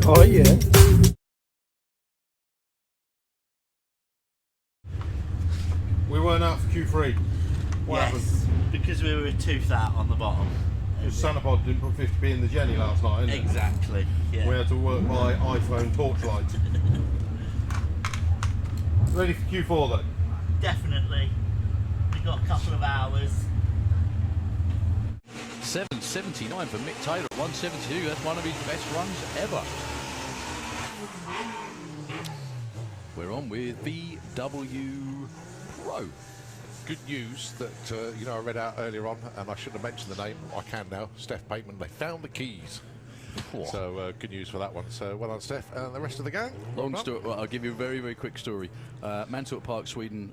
Oh yeah. We weren't out for Q3. What happened? Yes, because we were toothed out on the bottom. Because Sanapod didn't put 50p in the jelly last night, didn't it? Exactly, yeah. We had to work by iPhone torchlight. Ready for Q4 though? Definitely. We've got a couple of hours. 7.79 for Mick Taylor at 1.72. That's one of his best runs ever. We're on with VW Pro. Good news that, you know, I read out earlier on, and I shouldn't have mentioned the name, I can now, Steph Bateman, they found the keys. Whoa. So, good news for that one. So, well done, Steph, and the rest of the gang. Long story. Well, I'll give you a very, very quick story. Mantorp Park, Sweden,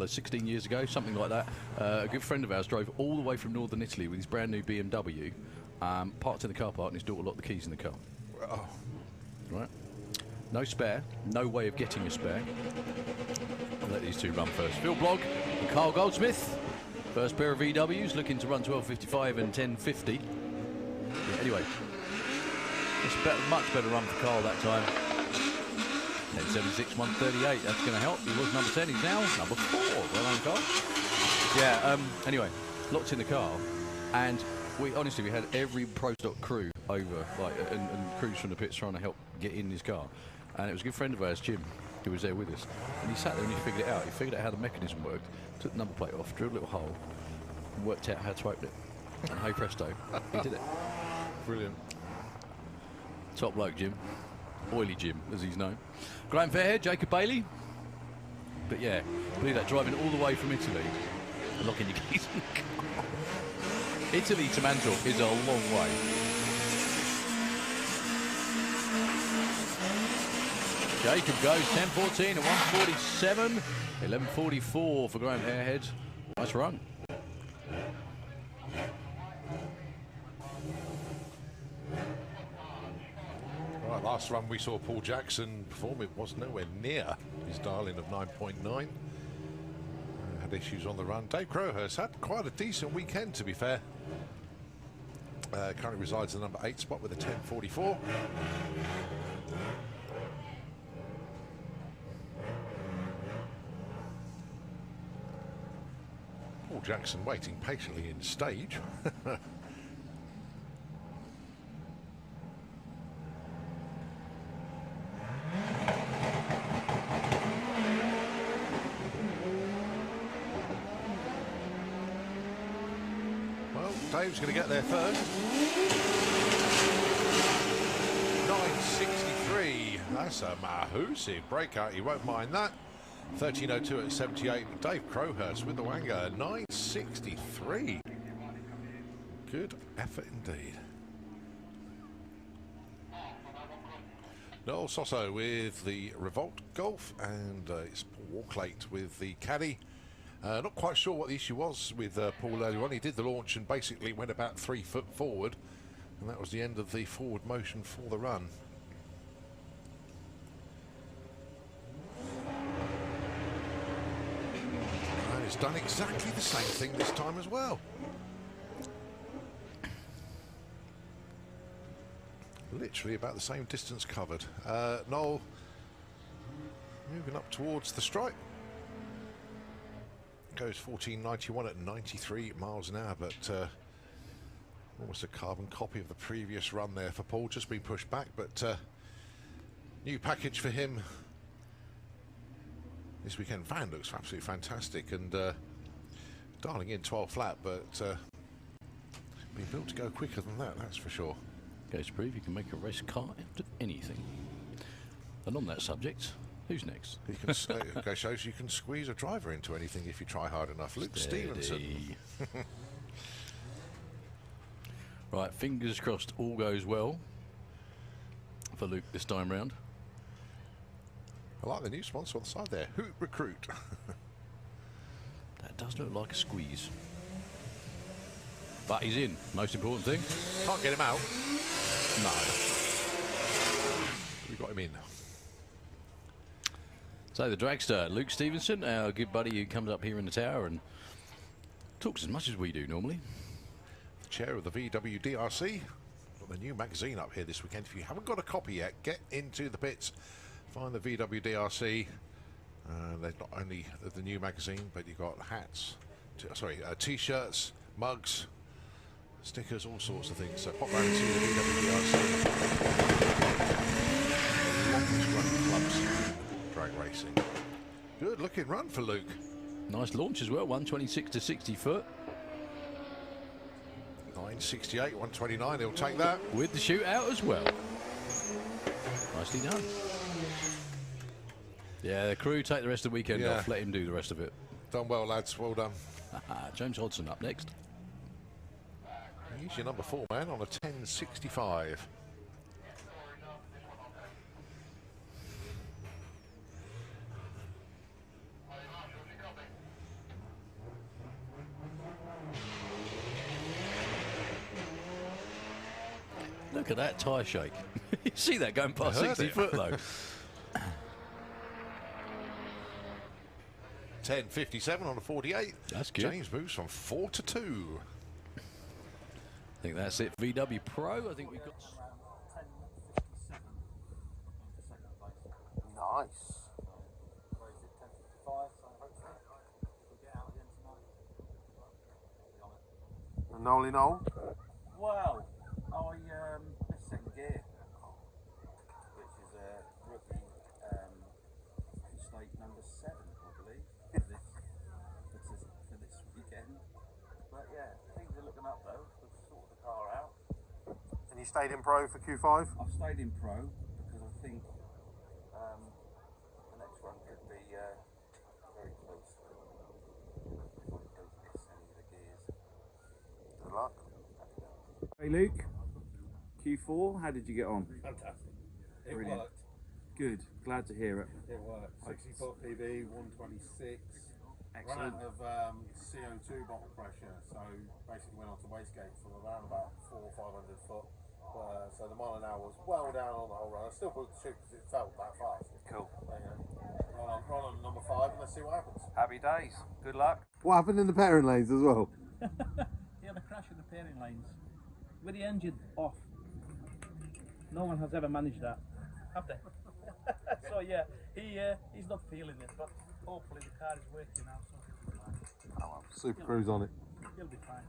16 years ago, something like that. A good friend of ours drove all the way from northern Italy with his brand new BMW, parked in the car park, and his daughter locked the keys in the car. Oh. Right. No spare, no way of getting a spare. I'll let these two run first. Phil Blogg and Carl Goldsmith. First pair of VWs looking to run 12.55 and 10.50. Yeah, anyway, it's much better run for Carl that time. 10.76, 1.38. That's going to help. He was number 10. He's now number 4. Well done, Carl. Yeah. Anyway, locked in the car, and we had every Pro Stock crew over, and crews from the pits trying to help get in his car. And it was a good friend of ours, Jim, who was there with us. And he sat there and he figured it out. He figured out how the mechanism worked, took the number plate off, drilled a little hole, and worked out how to open it. And hey presto, he did it. Brilliant. Top bloke, Jim. Oily Jim, as he's known. Graham Fairhead, Jacob Bailey. But yeah, believe that, driving all the way from Italy, and locking your keys in the car. Italy to Mantorp is a long way. Jacob goes 10.14 and 1.47. 11.44 for Graham Fairhead. Nice run. Right, last run we saw Paul Jackson perform. It was nowhere near his dial-in of 9.9. Had issues on the run. Dave Crowhurst had quite a decent weekend, to be fair. Currently resides in the number 8 spot with a 10.44. Paul Jackson waiting patiently in stage. Well, Dave's going to get there first. 9.63. That's a mahoosive breakout. You won't mind that. 13.02 at 78. Dave Crowhurst with the Wanger. 9.63. Good effort indeed. Noel Sosso with the Revolt Golf, and it's Paul Walklate with the Caddy. Not quite sure what the issue was with Paul earlier on. He did the launch and basically went about 3 foot forward, and that was the end of the forward motion for the run. And it's done exactly the same thing this time as well. Literally about the same distance covered. Noel moving up towards the stripe. Goes 14.91 at 93 miles an hour, but almost a carbon copy of the previous run there for Paul. Just been pushed back, but new package for him this weekend. Van looks absolutely fantastic, and dialing in 12 flat, but being built to go quicker than that, that's for sure. Goes to prove you can make a race car out of anything. And on that subject, who's next? You can okay, shows you can squeeze a driver into anything if you try hard enough. Luke Stevenson. Right, fingers crossed all goes well for Luke this time round. I like the new sponsor on the side there, Hoot Recruit. That does look like a squeeze. But he's in. Most important thing. Can't get him out. No. We got him in. So the dragster, Luke Stevenson, our good buddy who comes up here in the tower and talks as much as we do normally. The chair of the VWDRC. Got the new magazine up here this weekend. If you haven't got a copy yet, get into the pits. Find the VWDRC. There's not only the new magazine, but you've got hats, t-shirts, mugs, stickers, all sorts of things. So pop round and see the VWDRC. Longest running clubs drag racing. Good looking run for Luke. Nice launch as well, 126 to 60 foot. 968, 129, he'll take that. With the shootout as well. Nicely done. Yeah, the crew take the rest of the weekend off. Let him do the rest of it. Done well, lads. Well done. James Hodson up next. He's your number 4 man on a 1065. Look at that tyre shake. You see that going past 60 foot though. 1057 on a 48. That's good. James moves from 4 to 2. I think that's it. VW Pro. I think we've got. Nice. And Nolly Noel? Well, I missed second gear, which is a rookie snake number 7, I believe, for this weekend. But yeah, things are looking up though. We've sorted the car out. And you stayed in Pro for Q5? I've stayed in Pro because I think the next one could be very close. If I don't miss any of the gears. Good luck. Hey Luke, Q4, how did you get on? Fantastic. It Brilliant. worked. Good, glad to hear it. It worked. 60 foot PB, 126. Excellent. Ran out of CO2 bottle pressure, so basically went on to wastegate from around about 400 or 500 foot. So the mile an hour was well down on the whole run. I still booked the chute because it felt that fast. Cool. Run on number 5 and let's see what happens. Happy days. Good luck. What happened in the pairing lanes as well? He had a crash in the pairing lanes with the engine off. No one has ever managed that, have they? So yeah, he's not feeling it, but hopefully the car is working now, so he'll be fine. Oh, well, Super Cruise on it. He'll be fine.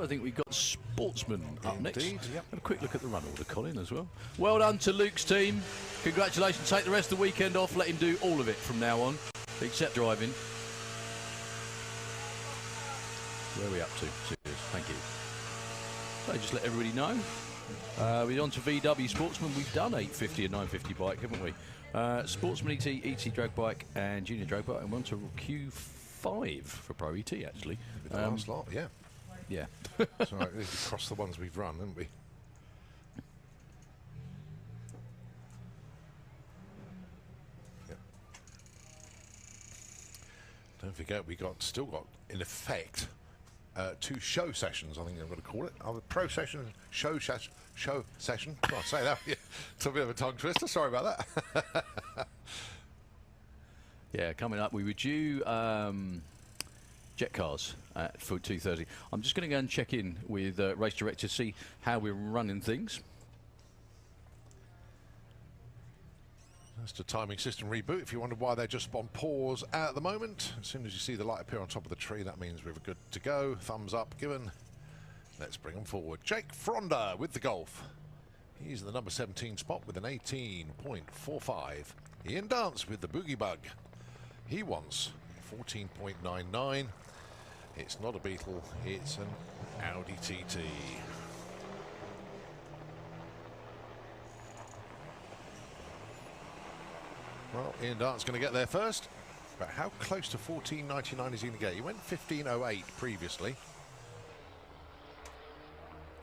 I think we've got Sportsman up next. Indeed, yep. Have a quick look at the run order, Colin, as well. Well done to Luke's team. Congratulations. Take the rest of the weekend off. Let him do all of it from now on, except driving. Where are we up to? Cheers. Thank you. So just let everybody know. We're on to VW Sportsman. We've done 850 and 950 bike, haven't we? Sportsman ET, ET drag bike, and Junior drag bike, and we're on to Q5 for Pro ET actually. With the last lot, yeah. Yeah. So we've crossed the ones we've run, haven't we? Yep. Don't forget, we still got in effect 2 show sessions. I think I'm going to call it. The pro session, show session. Can't say that. Yeah. It's a bit of a tongue twister. Sorry about that. Yeah, coming up, we were due jet cars at 2:30. I'm just going to go and check in with race director, see how we're running things. That's the timing system reboot. If you wonder why they're just on pause at the moment, as soon as you see the light appear on top of the tree, that means we're good to go. Thumbs up given. Let's bring them forward. Jake Fronda with the Golf. He's in the number 17 spot with an 18.45. Ian Dance with the Boogie Bug. He wants 14.99. It's not a Beetle, it's an Audi TT. Well, Ian Dart's going to get there first, but how close to 14.99 is he going to get? He went 15.08 previously.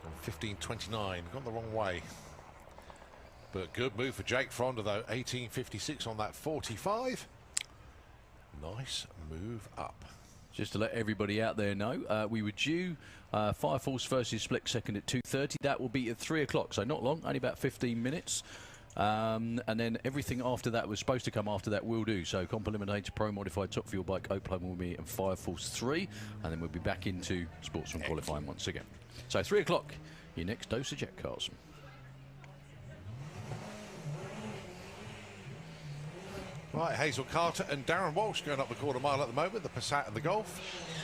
And 15.29, gone the wrong way. But good move for Jake Fronda though, 18.56 on that 45. Nice move up. just to let everybody out there know, we were due Fire Force versus Split second at 2:30. That will be at 3 o'clock, so not long, only about 15 minutes. And then everything after that was supposed to come after that will do. So Comp Eliminator, Pro Modified, Top Fuel Bike, Open will be, and Fire Force 3. And then we'll be back into Sportsman qualifying once again. So 3 o'clock, your next dose of Jack Carlson. Right, Hazel Carter and Darren Walsh going up the quarter mile at the moment. The Passat and the Golf.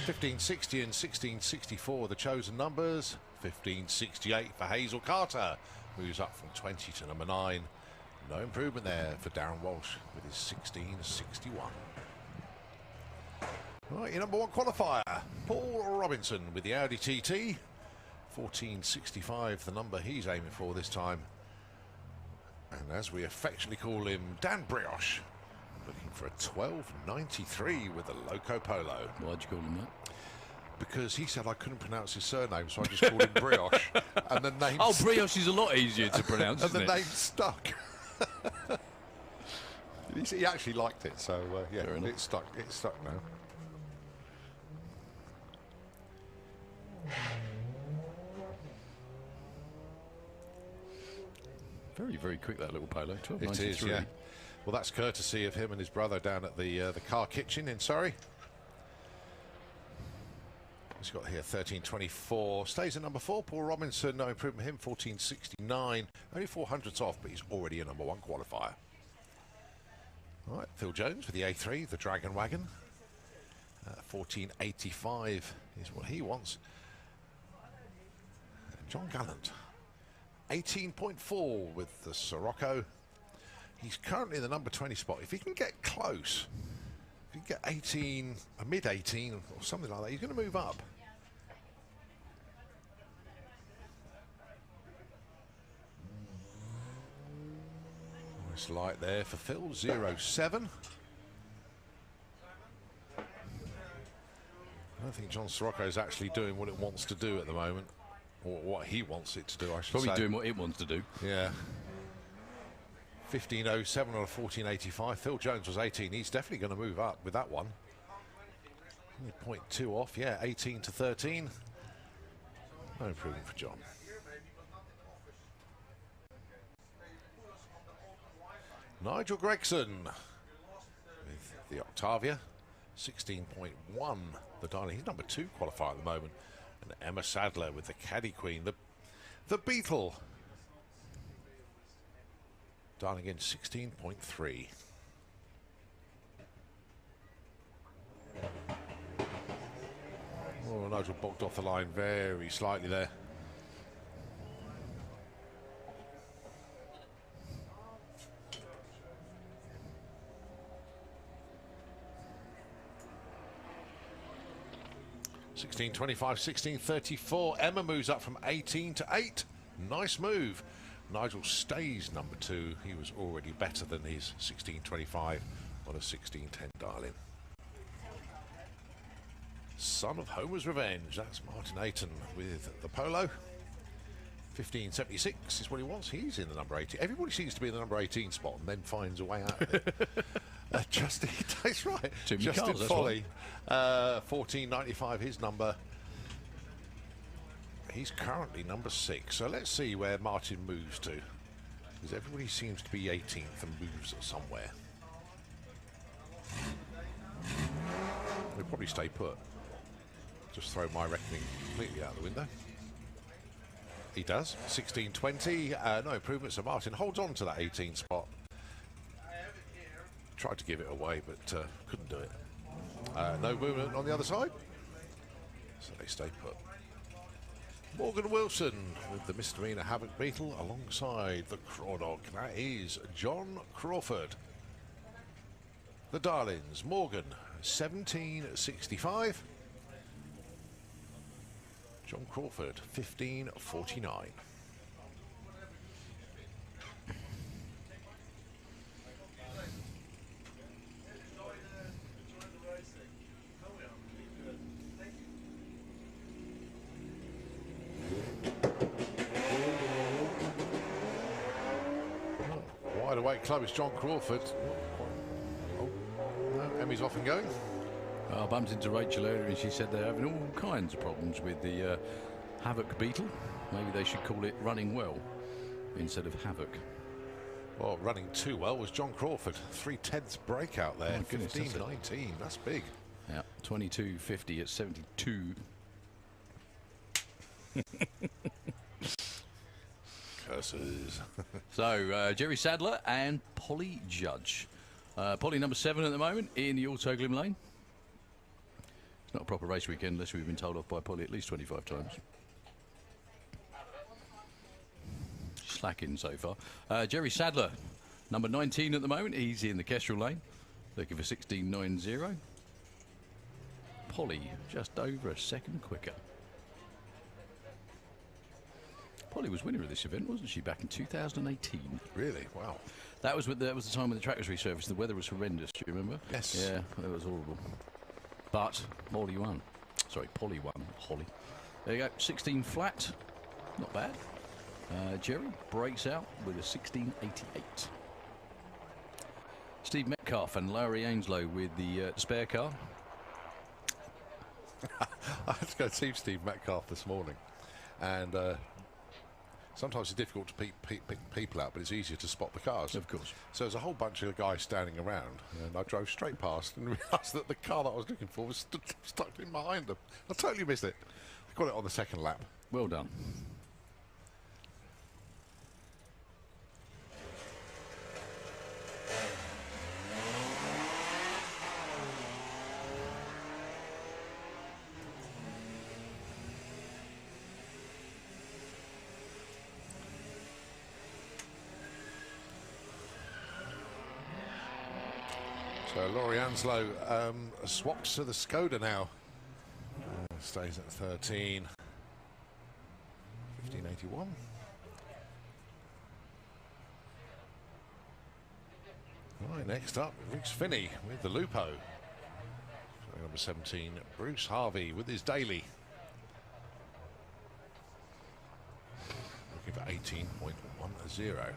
1560 and 1664 the chosen numbers. 1568 for Hazel Carter. Moves up from 20 to number 9. No improvement there for Darren Walsh with his 1661. Right, your number 1 qualifier, Paul Robinson with the Audi TT. 1465 the number he's aiming for this time. And as we affectionately call him, Dan Brioche. Looking for a 1293 with the Loco Polo. Why'd you call him that? Because he said I couldn't pronounce his surname, so I just called him Brioche. And the name. Oh, Brioche is a lot easier to pronounce. And the isn't it? name stuck. He actually liked it, so yeah, it's stuck. It's stuck now. Very, very quick, that little Polo. It is, yeah. Well, that's courtesy of him and his brother down at the car kitchen in Surrey. He's got here 1324. Stays at number 4. Paul Robinson, no improvement. Him 1469. Only 400ths off, but he's already a number 1 qualifier. All right, Phil Jones with the A3, the Dragon Wagon. 1485 is what he wants. And John Gallant, 18.4 with the Sirocco. He's currently in the number 20 spot. If he can get close, if he can get 18, a mid 18 or something like that, he's going to move up. Nice light there for Phil, 07. I don't think John Sirocco is actually doing what it wants to do at the moment, or what he wants it to do, I should Probably say. doing what it wants to do. Yeah. 1507 on a 1485. Phil Jones was 18. He's definitely going to move up with that one. Only 0.2 off, yeah, 18 to 13. No improvement for John. Nigel Gregson with the Octavia, 16.1 the Darling. He's number 2 qualifier at the moment. And Emma Sadler with the Caddy Queen, the Beetle. Darling in 16.3. Oh, Nigel bogged off the line very slightly there. $16.25, $16.34. Emma moves up from 18 to 8. Nice move. Nigel stays number 2. He was already better than his 16.25 on a 16.10 Darling. Son of Homer's Revenge. That's Martin Ayton with the Polo. 15.76 is what he wants. He's in the number 18. Everybody seems to be in the number 18 spot and then finds a way out of it. Justin, that's right. Justin Foley, 14.95 his number. He's currently number 6. So let's see where Martin moves to, because everybody seems to be 18th and moves somewhere. He'll probably stay put. Just throw my reckoning completely out the window. He does. 16.20. No improvement. So Martin holds on to that 18 spot. Tried to give it away, but couldn't do it. No movement on the other side, so they stay put. Morgan Wilson with the Misdemeanor Havoc Beetle alongside the Crawdog. That is John Crawford. The Darlings, Morgan, 17.65. John Crawford, 15.49. Wide awake club is John Crawford. Oh, no, Emmy's off and going. I bumped into Rachel earlier and she said they're having all kinds of problems with the Havoc Beetle. Maybe they should call it Running Well instead of Havoc. Well, running too well was John Crawford. 3/10 breakout there. Oh, my goodness, that's it. 15.19. That's big. Yeah, 22.50 at 72. Curses. So, Jerry Sadler and Polly Judge. Polly number 7 at the moment in the Auto Glim Lane. It's not a proper race weekend unless we've been told off by Polly at least 25 times. Slacking so far. Jerry Sadler, number 19 at the moment. He's in the Kestrel Lane, looking for 16.90. Polly just over a second quicker. Polly was winner of this event, wasn't she, back in 2018? Really? Wow. That was the time when the track was resurfaced. The weather was horrendous. Do you remember? Yes. Yeah, it was horrible. But Polly won. Sorry, Polly won. Holly. There you go. 16 flat. Not bad. Jerry breaks out with a 16.88. Steve Metcalf and Larry Ainslow with the spare car. I had to go see Steve Metcalf this morning, and sometimes it's difficult to pick people out, but it's easier to spot the cars. Of course. So there's a whole bunch of guys standing around, and I drove straight past and realised that the car that I was looking for was stuck in behind them. I totally missed it. I got it on the second lap. Well done. So Laurie Anslow swapped to the Skoda now. Stays at 13. 15.81. Right, next up, Rex Finney with the Lupo. Number 17, Bruce Harvey with his daily. Looking for 18.10.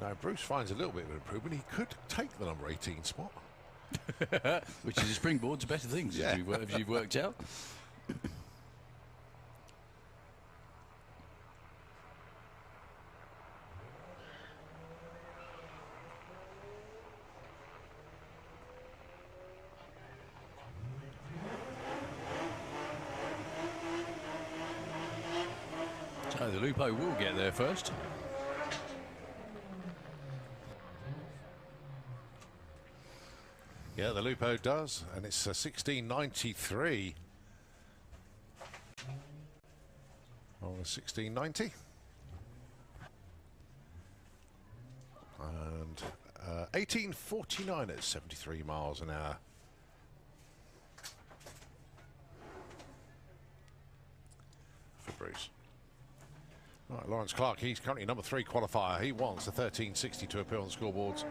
Now, Bruce finds a little bit of an improvement. He could take the number 18 spot. Which is a springboard to better things, Yeah. as you've worked out. So the Lupo will get there first. Yeah, the Lupo does, and it's 16.93. On a 16.90. And 18.49 at 73 miles an hour. For Bruce. Right, Lawrence Clark, he's currently number 3 qualifier. He wants the 13.60 to appear on the scoreboards.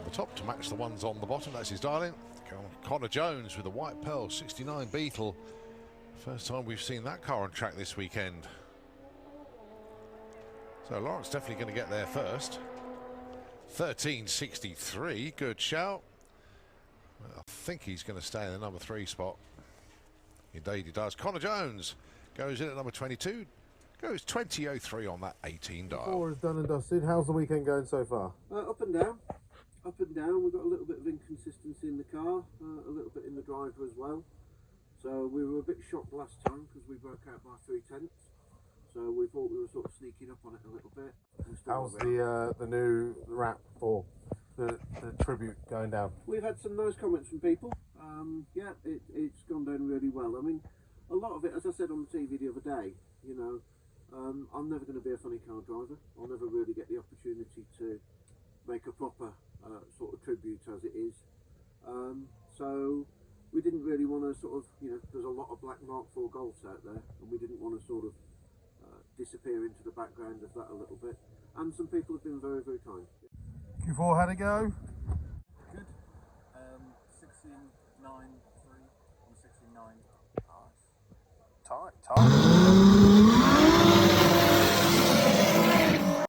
The top to match the ones on the bottom. That's his dialing. Connor Jones with the White Pearl 69 Beetle. First time we've seen that car on track this weekend. So Lawrence definitely going to get there first. 13.63, good shout. I think he's going to stay in the number 3 spot. Indeed he does. Connor Jones goes in at number 22. Goes 20.03 on that 18 dial. 4 is done and dusted. How's the weekend going so far? Up and down. Up and down. We've got a little bit of inconsistency in the car, a little bit in the driver as well. So we were a bit shocked last time because we broke out by 3/10. So we thought we were sort of sneaking up on it a little bit. How's the new wrap for the tribute going down? We've had some nice comments from people. Yeah, it's gone down really well. I mean, a lot of it, as I said on the TV the other day, you know, I'm never going to be a funny car driver. I'll never really get the opportunity to make a proper sort of tribute as it is. So we didn't really want to sort of, you know, there's a lot of black Mark IV Golfs out there, and we didn't want to sort of disappear into the background of that a little bit. And some people have been very, very kind. Q4, how'd it go? Good. 16.93 on 16.9. Tight.